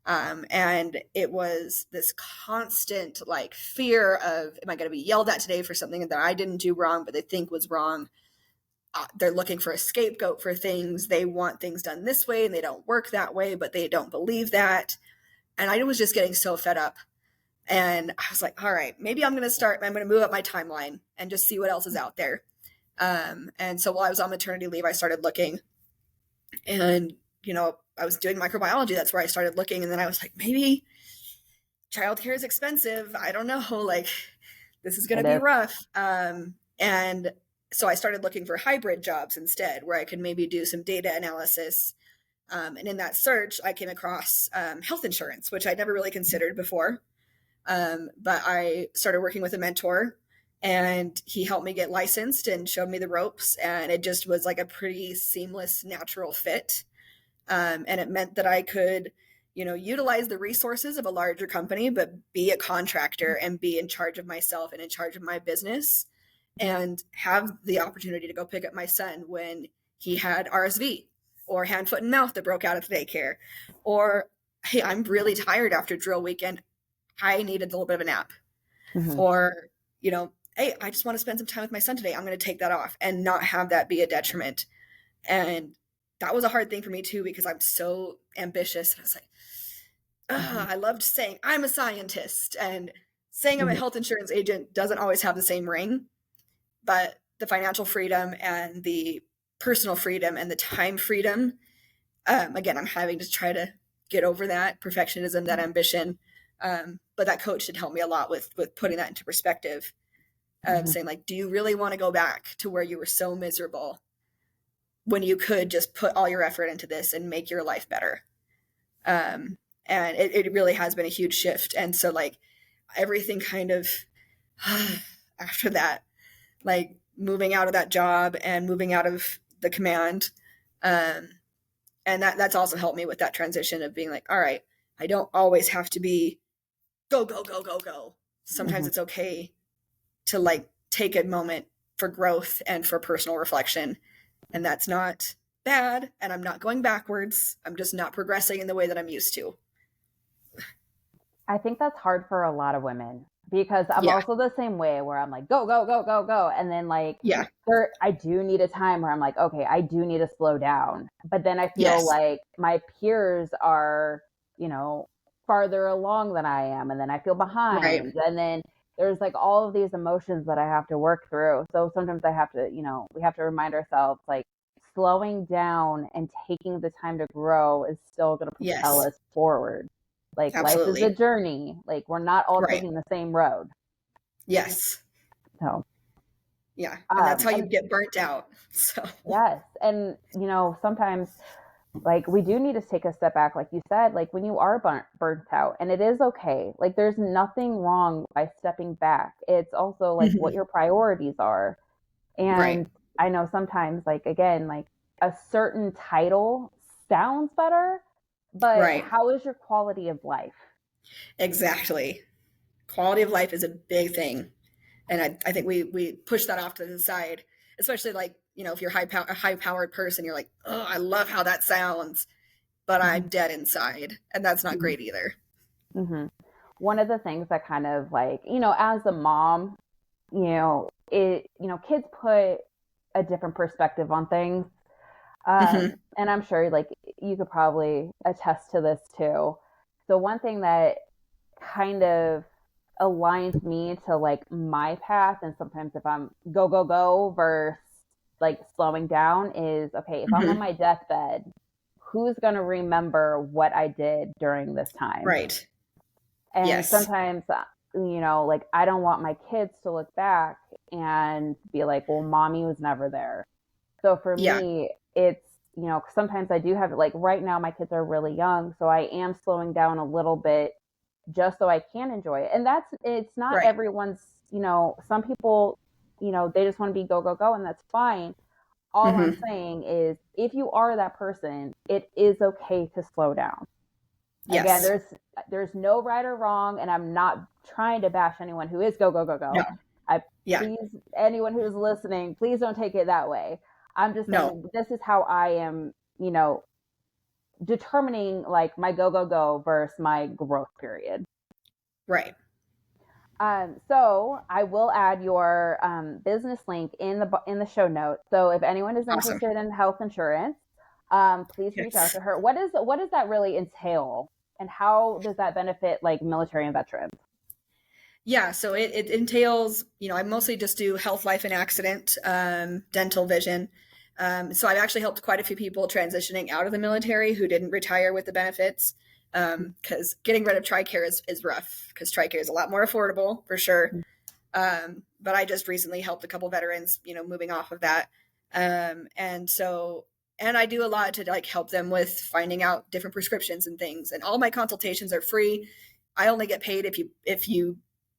And it was this constant like fear of, am I going to be yelled at today for something that I didn't do wrong, but they think was wrong? They're looking for a scapegoat for things. They want things done this way and they don't work that way, but they don't believe that. And I was just getting so fed up. And I was like, all right, maybe I'm going to move up my timeline and just see what else is out there. And so while I was on maternity leave, I started looking, and I was doing microbiology. That's where I started looking, and then I was like, maybe childcare is expensive. I don't know, like this is going to It be is. rough. And so I started looking for hybrid jobs instead, where I could maybe do some data analysis. And in that search, I came across health insurance, which I'd never really considered before. But I started working with a mentor, and he helped me get licensed and showed me the ropes. And it just was like a pretty seamless, natural fit. And it meant that I could, utilize the resources of a larger company, but be a contractor and be in charge of myself and in charge of my business and have the opportunity to go pick up my son when he had RSV or hand, foot, and mouth that broke out at the daycare. Or, hey, I'm really tired after drill weekend. I needed a little bit of a nap. Mhm. Or, hey, I just want to spend some time with my son today. I'm going to take that off and not have that be a detriment. And that was a hard thing for me too, because I'm so ambitious. And I was like, Mhm. I loved saying I'm a scientist, and saying I'm a Mhm. health insurance agent doesn't always have the same ring, but the financial freedom and the personal freedom and the time freedom, again, I'm having to try to get over that perfectionism, that ambition. But that coach did help me a lot with putting that into perspective, of Mhm. saying like, do you really want to go back to where you were so miserable when you could just put all your effort into this and make your life better? Um, and it really has been a huge shift. And so like everything kind of after that, like moving out of that job and moving out of the command, um, and that's also helped me with that transition of being like, all right, I don't always have to be go go go go go. Sometimes Mhm. it's okay to like take a moment for growth and for personal reflection, and that's not bad. And I'm not going backwards. I'm just not progressing in the way that I'm used to. I think that's hard for a lot of women because I'm Yeah. also the same way where I'm like, go, go, go, go, go. And then like Yeah. I do need a time where I'm like, okay, I do need to slow down. But then I feel Yes. like my peers are, you know, farther along than I am. And then I feel Right. behind. And then there's like all of these emotions that I have to work through. So sometimes I have to, we have to remind ourselves like slowing down and taking the time to grow is still going to propel Yes. us forward. Like life is a Absolutely. journey. Like we're not all Right. taking the same road. Yes. So, Yeah. And that's how you and get burnt out. So, yes, and sometimes like we do need to take a step back, like you said, like when you are burnt out, and it is okay. Like there's nothing wrong by stepping back. It's also like what mhm. your priorities are. Right. And I know sometimes, like again, like a certain title sounds better, but Right. how is your quality of life? Exactly. Quality of life is a big thing. And I think we push that off to the side, especially like, if you're a high powered person, you're like, oh, I love how that sounds, but I'm dead inside. And that's not Mm-hmm. great either. Mm-hmm. One of the things that kind of like, as a mom, kids put a different perspective on things. Hmm. And I'm sure like you could probably attest to this too. So one thing that kind of aligns me to like my path, and sometimes if I'm go go go versus like slowing down, is okay, if I'm on Hmm. my deathbed, who's going to remember what I did during this time? Right. And Yes. sometimes like I don't want my kids to look back and be like, well, mommy was never there. So for Yeah. me, it's, sometimes I do have it, like right now my kids are really young, so I am slowing down a little bit just so I can enjoy it. And it's not Right. everyone's, some people, they just want to be go, go, go, and that's fine. All I'm Hmm. saying is if you are that person, it is okay to slow down. Again, Yes. there's no right or wrong, and I'm not trying to bash anyone who is go, go, go, No. go. I Yeah. Please, anyone who's listening, please don't take it that way. I'm just No. saying this is how I am, determining like my go, go, go versus my growth period. Right. So I will add your business link in the show notes. So if anyone is Awesome. interested in health insurance, please reach out Yes. to her. What does that really entail, and how does that benefit like military and veterans? Yeah, so it entails, I mostly just do health, life, and accident, dental, vision. So I've actually helped quite a few people transitioning out of the military who didn't retire with the benefits. Because getting rid of TRICARE is rough because TRICARE is a lot more affordable for sure. But I just recently helped a couple veterans, moving off of that. And so, and I do a lot to like help them with finding out different prescriptions and things. And all my consultations are free. I only get paid if you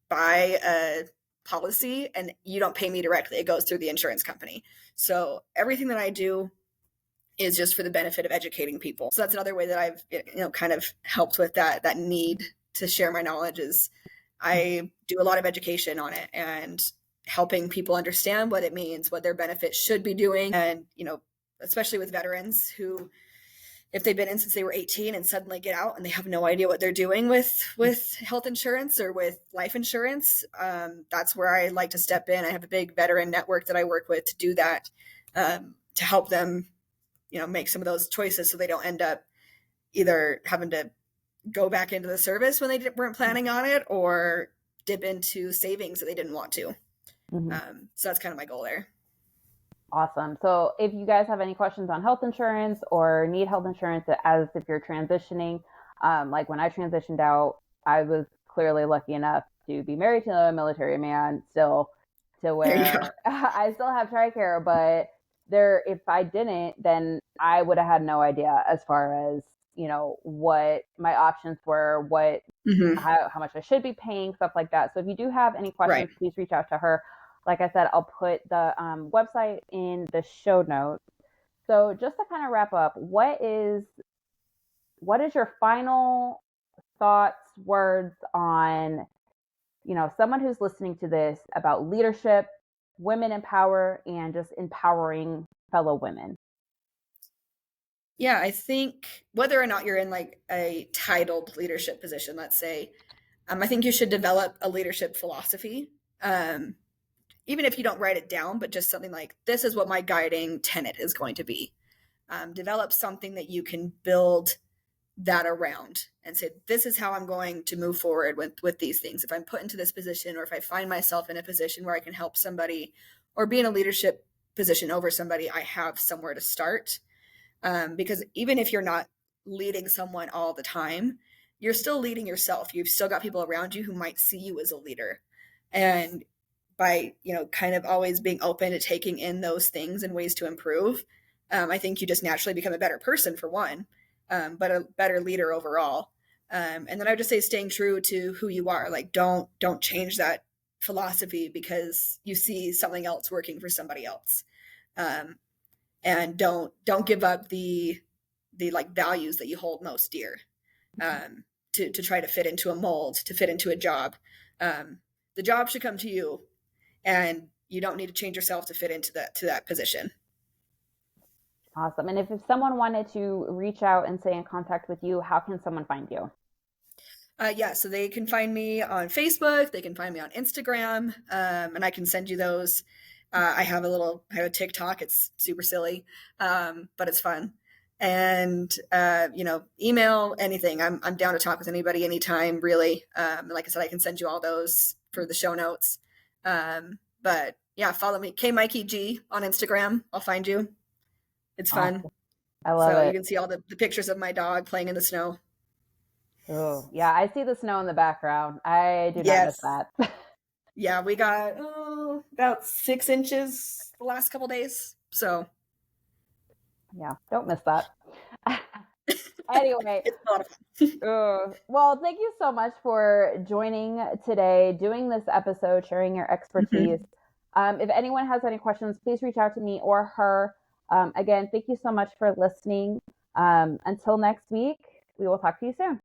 buy a policy and you don't pay me directly. It goes through the insurance company. So everything that I do is just for the benefit of educating people. So that's another way that I've kind of helped with that need to share my knowledge is I do a lot of education on it and helping people understand what it means, what their benefits should be doing, and especially with veterans who if they've been in since they were 18 and suddenly get out and they have no idea what they're doing with health insurance or with life insurance, that's where I like to step in. I have a big veteran network that I work with to do that, to help them make some of those choices so they don't end up either having to go back into the service when they weren't planning on it or dip into savings that they didn't want to. Mm-hmm. So that's kind of my goal there. Awesome. So if you guys have any questions on health insurance or need health insurance as if you're transitioning, like when I transitioned out, I was clearly lucky enough to be married to a military man still, to There you go. where I still have TRICARE, but if I didn't, then I would have had no idea as far as, what my options were, Hmm. how much I should be paying, stuff like that. So if you do have any Right. questions, please reach out to her. Like I said, I'll put the website in the show notes. So just to kind of wrap up, what is your final thoughts, words on, someone who's listening to this about leadership, women in power, and just empowering fellow women? Yeah, I think whether or not you're in like a titled leadership position, let's say, I think you should develop a leadership philosophy. Um, Even if you don't write it down, but just something like this is what my guiding tenet is going to be. Develop something that you can build that around and say, this is how I'm going to move forward with these things. If I'm put into this position or if I find myself in a position where I can help somebody or be in a leadership position over somebody, I have somewhere to start. Because even if you're not leading someone all the time, you're still leading yourself. You've still got people around you who might see you as a leader. And by, kind of always being open to taking in those things and ways to improve, I think you just naturally become a better person for one, but a better leader overall. And then I would just say staying true to who you are. Like don't change that philosophy because you see something else working for somebody else. And don't give up the like values that you hold most dear, to try to fit into a mold, to fit into a job. The job should come to you, and you don't need to change yourself to fit into that position. Awesome. And if someone wanted to reach out and stay in contact with you, how can someone find you? Yeah, so they can find me on Facebook. They can find me on Instagram, and I can send you those. I have a TikTok. It's super silly, but it's fun. And email, anything. I'm down to talk with anybody anytime, really. Like I said, I can send you all those for the show notes. But yeah, follow me, K Mikey G on Instagram. I'll find you. It's fun. Awesome. I love So you it. can see all the pictures of my dog playing in the snow. Oh, yeah. I see the snow in the background. I do not miss Yes. that. Yeah, we got about 6 inches the last couple days. So Yeah, don't miss that. Anyway, it's a lot of fun. well, thank you so much for joining today, doing this episode, sharing your expertise. Mhm. If anyone has any questions, please reach out to me or her. Again, thank you so much for listening. Until next week, we will talk to you soon.